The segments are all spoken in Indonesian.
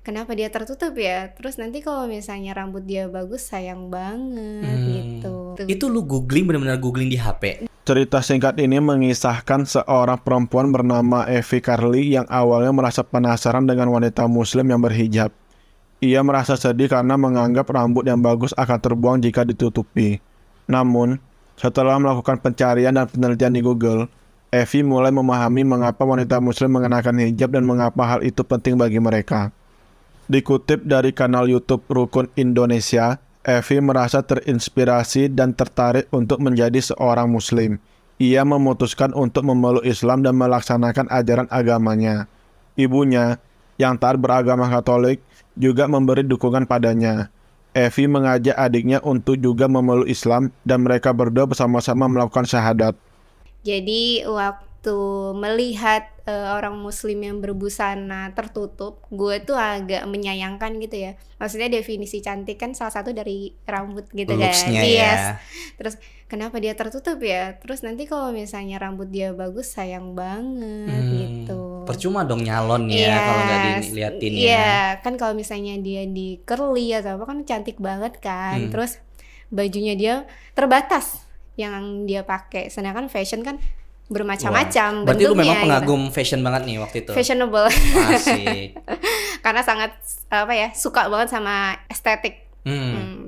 kenapa dia tertutup ya? Terus nanti kalau misalnya rambut dia bagus sayang banget gitu. Itu lu googling, benar-benar googling di HP? Cerita singkat ini mengisahkan seorang perempuan bernama Evie Carly yang awalnya merasa penasaran dengan wanita muslim yang berhijab. Ia merasa sedih karena menganggap rambut yang bagus akan terbuang jika ditutupi. Namun, setelah melakukan pencarian dan penelitian di Google, Evie mulai memahami mengapa wanita muslim mengenakan hijab dan mengapa hal itu penting bagi mereka. Dikutip dari kanal YouTube Rukun Indonesia, Evie merasa terinspirasi dan tertarik untuk menjadi seorang muslim. Ia memutuskan untuk memeluk Islam dan melaksanakan ajaran agamanya. Ibunya, yang taat beragama Katolik, juga memberi dukungan padanya. Evie mengajak adiknya untuk juga memeluk Islam dan mereka berdua bersama-sama melakukan syahadat. Jadi waktu melihat orang muslim yang berbusana tertutup, gue tuh agak menyayangkan gitu ya. Maksudnya definisi cantik kan salah satu dari rambut gitu kan. Looks-nya Yes. ya. Terus kenapa dia tertutup ya? Terus nanti kalau misalnya rambut dia bagus sayang banget gitu. Percuma dong nyalon ya kalau nggak diliatin ya. Iya, kan kalau misalnya dia di curly atau apa kan cantik banget kan. Terus bajunya dia terbatas yang dia pakai. Sedangkan fashion kan bermacam-macam Berarti lu bentuknya memang pengagum gitu. fashion banget nih waktu itu. Fashionable. Asik. Karena sangat suka banget sama estetik.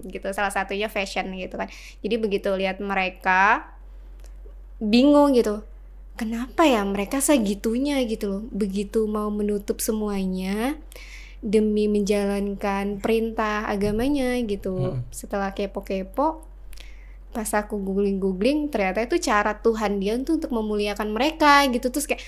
Gitu, salah satunya fashion gitu kan. Jadi begitu lihat mereka bingung gitu. Kenapa ya mereka segitunya gitu loh. Begitu mau menutup semuanya demi menjalankan perintah agamanya gitu. Setelah kepo-kepo, pas aku googling ternyata itu cara Tuhan dia tuh untuk memuliakan mereka gitu. Terus kayak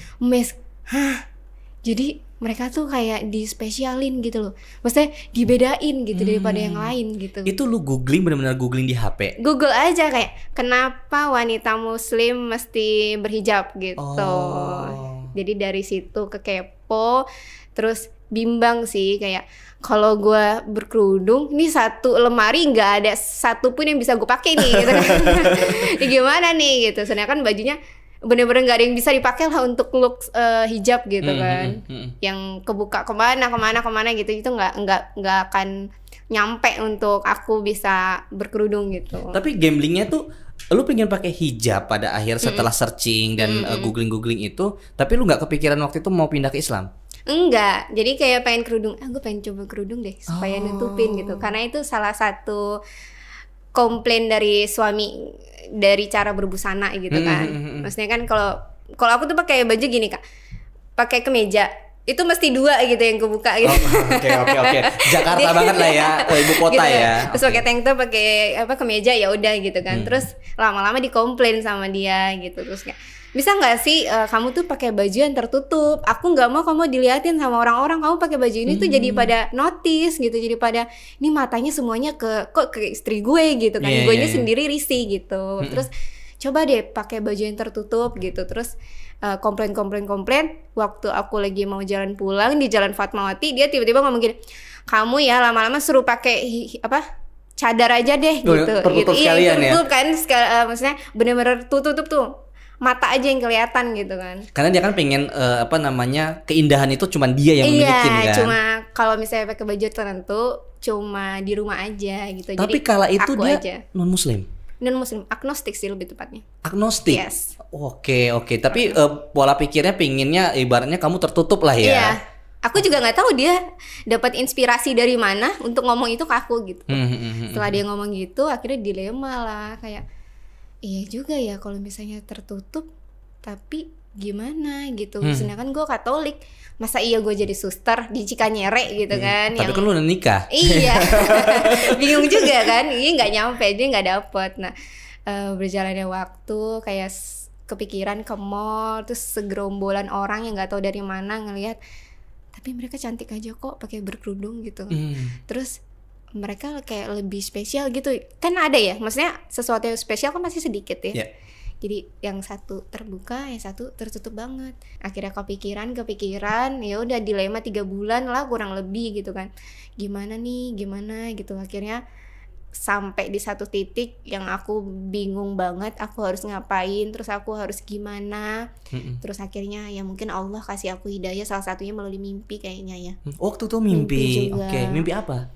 jadi mereka tuh kayak dispesialin gitu loh, maksudnya dibedain gitu daripada yang lain gitu. Itu lu googling, benar-benar googling di HP? Google aja kayak kenapa wanita muslim mesti berhijab gitu. Jadi dari situ kekepo, terus bimbang sih kayak kalau gue berkerudung, ini satu lemari nggak ada satu pun yang bisa gue pakai nih gitu. Gimana nih gitu. Sedangkan bajunya bener-bener nggak ada yang bisa dipakai lah untuk look hijab gitu kan. Yang kebuka kemana gitu itu nggak akan nyampe untuk aku bisa berkerudung gitu. Tapi gamblingnya tuh lu pengen pakai hijab pada akhir setelah searching dan googling itu, tapi lu nggak kepikiran waktu itu mau pindah ke Islam? Enggak, jadi kayak pengen kerudung, gue pengen coba kerudung deh supaya nutupin gitu. Karena itu salah satu komplain dari suami dari cara berbusana gitu kan. Maksudnya kan kalau aku tuh pakai baju gini Kak, pakai kemeja itu mesti dua gitu yang kebuka gitu. Oke. Jakarta banget lah ya, ibu kota gitu, ya. Terus pakai tank top, pakai kemeja ya udah gitu kan. Terus lama-lama dikomplain sama dia gitu. Terus kayak bisa nggak sih kamu tuh pakai baju yang tertutup? Aku nggak mau kamu diliatin sama orang-orang. Kamu pakai baju ini tuh jadi pada notice gitu, jadi pada ini matanya semuanya ke istri gue gitu kan. Guenya sendiri risih gitu. Terus coba deh pakai baju yang tertutup gitu. Terus komplain. Waktu aku lagi mau jalan pulang di Jalan Fatmawati, dia tiba-tiba ngomong gini, kamu ya lama-lama suruh pakai cadar aja deh gitu. Tertutup sekalian ya. Tertutup kan, maksudnya bener-bener tutup tuh. Mata aja yang kelihatan gitu kan. Karena dia kan pengen keindahan itu cuma dia yang memiliki kan. Iya, cuma kalau misalnya pakai baju tertentu cuma di rumah aja gitu. Tapi jadi kala itu dia aja non muslim, agnostik sih lebih tepatnya. Agnostik. Yes. Oke. Tapi pola pikirnya pinginnya ibaratnya kamu tertutup lah ya. Iya. Aku juga nggak tahu dia dapat inspirasi dari mana untuk ngomong itu ke aku gitu. Setelah dia ngomong gitu, akhirnya dilema lah kayak iya juga ya kalau misalnya tertutup, tapi gimana gitu. Sedangkan gue Katolik, masa iya gue jadi suster di Cikanyere gitu kan. Tapi kan lu udah nikah. Iya. Bingung juga kan, ini nggak nyampe, dia nggak dapet. Nah berjalannya waktu kayak kepikiran ke mall, terus segerombolan orang yang nggak tahu dari mana ngelihat, tapi mereka cantik aja kok pakai berkerudung gitu. Terus mereka kayak lebih spesial gitu kan, ada ya, maksudnya sesuatu yang spesial kan pasti sedikit ya. Jadi yang satu terbuka, yang satu tertutup banget. Akhirnya kepikiran, ya udah dilema 3 bulan lah kurang lebih gitu kan. Gimana gitu. Akhirnya sampai di satu titik yang aku bingung banget, aku harus ngapain, terus aku harus gimana. Terus akhirnya ya mungkin Allah kasih aku hidayah, salah satunya melalui mimpi kayaknya ya. Waktu tuh mimpi. juga. Oke, mimpi apa?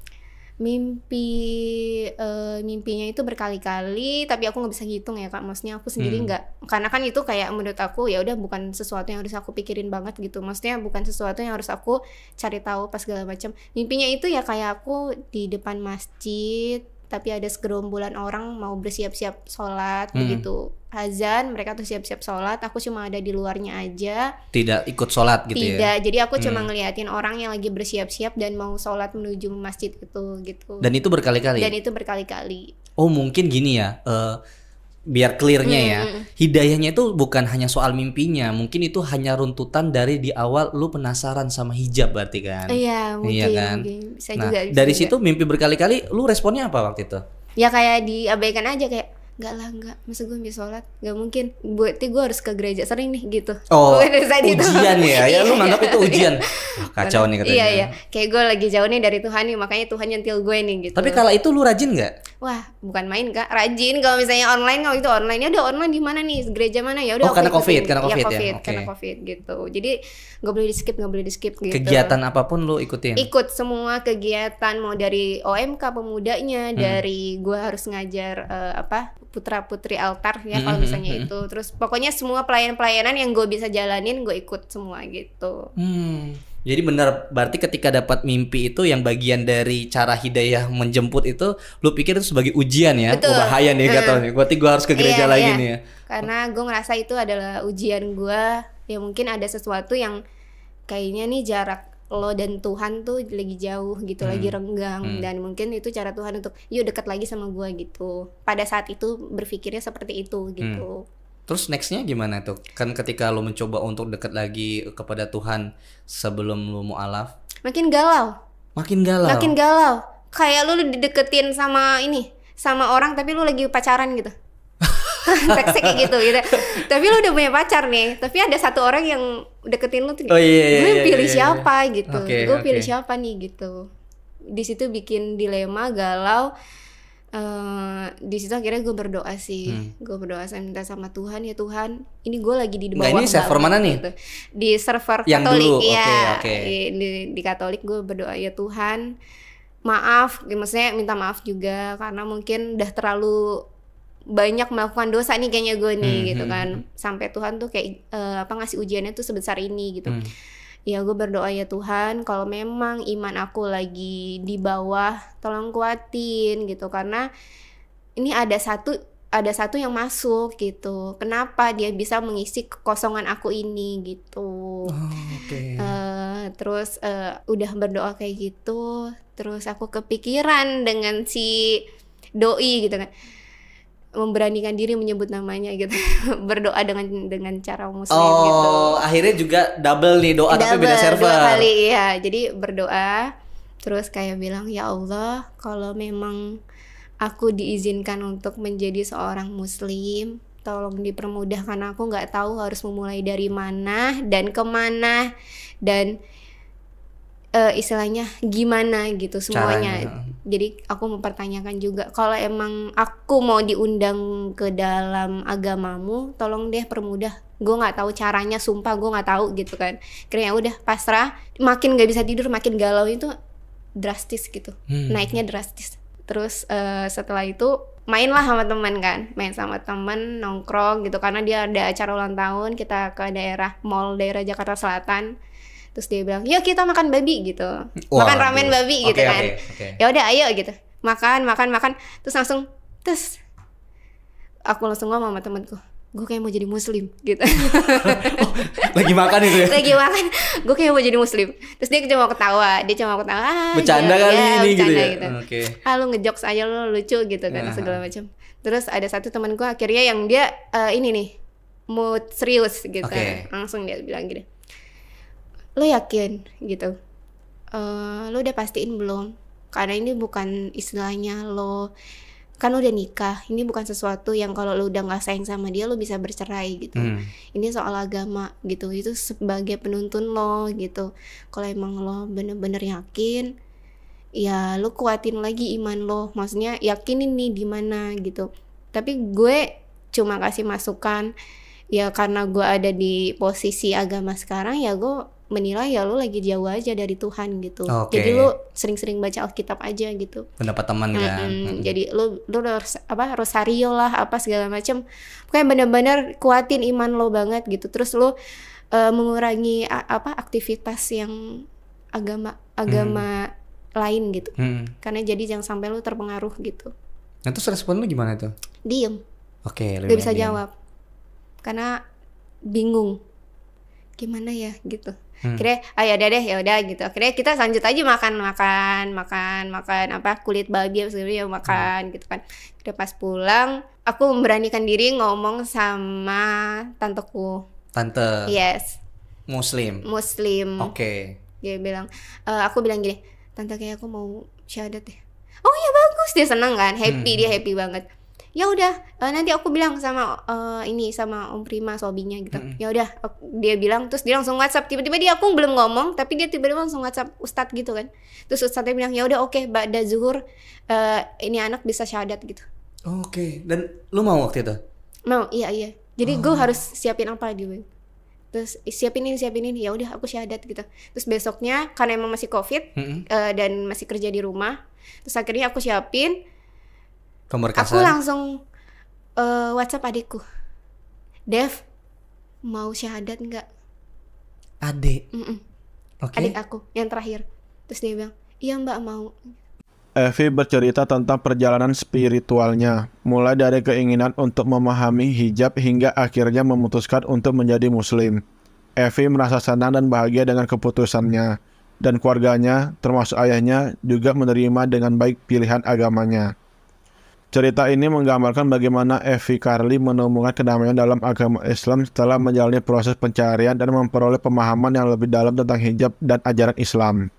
Mimpinya itu berkali-kali, tapi aku nggak bisa ngitung ya Kak. Maksudnya aku sendiri nggak, karena kan itu kayak menurut aku ya udah bukan sesuatu yang harus aku pikirin banget gitu. Maksudnya bukan sesuatu yang harus aku cari tahu pas segala macam. Mimpinya itu ya kayak aku di depan masjid, tapi ada segerombolan orang mau bersiap-siap sholat, begitu azan mereka tuh siap-siap sholat, aku cuma ada di luarnya aja, tidak ikut sholat gitu. Tidak, jadi aku cuma ngeliatin orang yang lagi bersiap-siap dan mau sholat menuju masjid itu gitu. Dan itu berkali-kali? Dan itu berkali-kali. Oh mungkin gini ya, biar clearnya ya, hidayahnya itu bukan hanya soal mimpinya, mungkin itu hanya runtutan dari di awal lu penasaran sama hijab berarti kan? Iya mungkin, iya kan? Mungkin. Bisa Nah juga, dari juga. situ mimpi berkali-kali, lu responnya apa waktu itu? Ya kayak diabaikan aja, kayak enggak, masa gue bisa sholat, nggak mungkin, berarti gue harus ke gereja sering nih gitu. Oh, Saat itu. ujian ya lu nganggap itu ujian. Wah, kacau nih katanya. Iya, kayak gue lagi jauh nih dari Tuhan nih, makanya Tuhan nyentil gue nih gitu. Tapi kala itu lu rajin nggak? Wah, bukan main Kak, rajin. Kalau misalnya online, kalau itu online, ya udah online di mana nih, gereja mana, ya udah. Oh, karena COVID ya? Oke. Karena COVID gitu. Jadi nggak boleh di skip gitu. Kegiatan apapun lu ikutin? Ikut semua kegiatan, mau dari OMK pemudanya, dari gue harus ngajar putra putri altar ya kalau misalnya itu. Terus pokoknya semua pelayanan yang gue bisa jalanin gue ikut semua gitu. Jadi benar, berarti ketika dapat mimpi itu yang bagian dari cara hidayah menjemput itu, lu pikir itu sebagai ujian ya? Betul. Oh bahaya nih kata nih, berarti gue harus ke gereja lagi nih ya? Karena gue ngerasa itu adalah ujian gue, ya mungkin ada sesuatu yang kayaknya nih jarak lo dan Tuhan tuh lagi jauh gitu, lagi renggang, dan mungkin itu cara Tuhan untuk yuk dekat lagi sama gue gitu. Pada saat itu berpikirnya seperti itu gitu. Terus nextnya gimana tuh? Kan ketika lo mencoba untuk dekat lagi kepada Tuhan sebelum lo mu'alaf, Makin galau. Makin galau. Kayak lu dideketin sama orang tapi lu lagi pacaran gitu. Teksnya kayak gitu. Tapi lu udah punya pacar nih, tapi ada satu orang yang deketin lu tuh. Gue pilih siapa gitu. Gue pilih siapa nih gitu. Di situ bikin dilema, galau. Di situ akhirnya gue berdoa sih. Gue berdoa, saya minta sama Tuhan, ya Tuhan, ini gue lagi di bawah. Nah, ini server mana nih? Gitu. Di server yang Katolik dulu. ya. Okay. Di Katolik gue berdoa, ya Tuhan, maaf, maksudnya minta maaf juga karena mungkin udah terlalu banyak melakukan dosa nih kayaknya gue nih gitu kan. Sampai Tuhan tuh kayak ngasih ujiannya tuh sebesar ini gitu. Ya gue berdoa, ya Tuhan, kalau memang iman aku lagi di bawah, tolong kuatin gitu, karena ini ada satu yang masuk gitu. Kenapa dia bisa mengisi kekosongan aku ini gitu. Terus udah berdoa kayak gitu, terus aku kepikiran dengan si doi gitu kan, memberanikan diri menyebut namanya gitu. Berdoa dengan cara muslim gitu. Oh, akhirnya juga double nih doa, tapi beda server. 2 kali ya. Jadi berdoa terus kayak bilang, ya Allah, kalau memang aku diizinkan untuk menjadi seorang muslim, tolong dipermudahkan aku, nggak tahu harus memulai dari mana dan kemana, dan istilahnya gimana gitu semuanya. Caranya. Jadi aku mempertanyakan juga, kalau emang aku mau diundang ke dalam agamamu, tolong deh permudah. Gue nggak tahu caranya, sumpah gue nggak tahu gitu kan. Kayaknya udah pasrah, makin nggak bisa tidur, makin galau itu drastis gitu, naiknya drastis. Terus setelah itu mainlah sama teman kan, main sama teman, nongkrong gitu, karena dia ada acara ulang tahun, kita ke daerah Jakarta Selatan. Terus dia bilang, yuk kita makan babi gitu. Makan ramen babi gitu kan. Ya udah ayo gitu. Makan. Terus aku langsung ngomong sama temanku, gue kayak mau jadi muslim gitu. Lagi makan itu ya? Lagi makan, gue kayak mau jadi muslim. Terus dia cuma ketawa. Bercanda kali ini gitu ya? Gitu. Lu ngejokes aja, lu lucu gitu kan, segala macam. Terus ada satu temanku akhirnya yang dia ini nih, mood serius gitu. Langsung dia bilang gini, lo yakin gitu, lo udah pastiin belum? Karena ini bukan istilahnya lo kan udah nikah, ini bukan sesuatu yang kalau lo udah nggak sayang sama dia lo bisa bercerai gitu. Ini soal agama gitu, itu sebagai penuntun lo gitu. Kalau emang lo bener-bener yakin, ya lu kuatin lagi iman lo, maksudnya yakinin nih di mana gitu. Tapi gue cuma kasih masukan, ya karena gue ada di posisi agama sekarang, ya gue menilai ya lu lagi jauh aja dari Tuhan gitu. Oke. Jadi lu sering-sering baca Alkitab aja gitu. Pendapat teman kan. Jadi lu harus rosario lah apa segala macam. Pokoknya benar-benar kuatin iman lo banget gitu. Terus lu mengurangi aktivitas yang agama lain gitu. Karena jadi jangan sampai lu terpengaruh gitu. Nah terus respon lu gimana tuh? Diem. Oke, Gak bisa jawab. Karena bingung. Gimana ya gitu. Akhirnya ya udah gitu. Akhirnya kita lanjut aja makan kulit babi ya makan gitu kan. Udah pas pulang, aku memberanikan diri ngomong sama tanteku. Tante. Yes. Muslim. Oke. Dia bilang, aku bilang gini, tante kayak aku mau syahadat deh. Oh ya bagus, dia senang kan, dia happy banget. Ya udah, nanti aku bilang sama sama Om Prima suaminya gitu. Ya udah, dia bilang, terus dia langsung WhatsApp. Tiba-tiba aku belum ngomong, tapi dia tiba-tiba langsung WhatsApp Ustadz gitu kan. Terus Ustadznya bilang, ya udah oke, ba'da zuhur ini anak bisa syahadat gitu. Oke. Dan lu mau waktu itu? Mau, iya. Jadi gue harus siapin apa dia. Terus siapin ini, ya udah aku syahadat gitu. Terus besoknya karena emang masih COVID dan masih kerja di rumah, terus akhirnya aku siapin. Pemberkasan. Aku langsung WhatsApp adikku, Dev, mau syahadat nggak? Adik. Okay. Adik aku yang terakhir. Terus dia bilang, iya mbak mau. Evi bercerita tentang perjalanan spiritualnya, mulai dari keinginan untuk memahami hijab hingga akhirnya memutuskan untuk menjadi muslim. Evi merasa senang dan bahagia dengan keputusannya, dan keluarganya, termasuk ayahnya, juga menerima dengan baik pilihan agamanya. Cerita ini menggambarkan bagaimana Evi Carly menemukan kedamaian dalam agama Islam setelah menjalani proses pencarian dan memperoleh pemahaman yang lebih dalam tentang hijab dan ajaran Islam.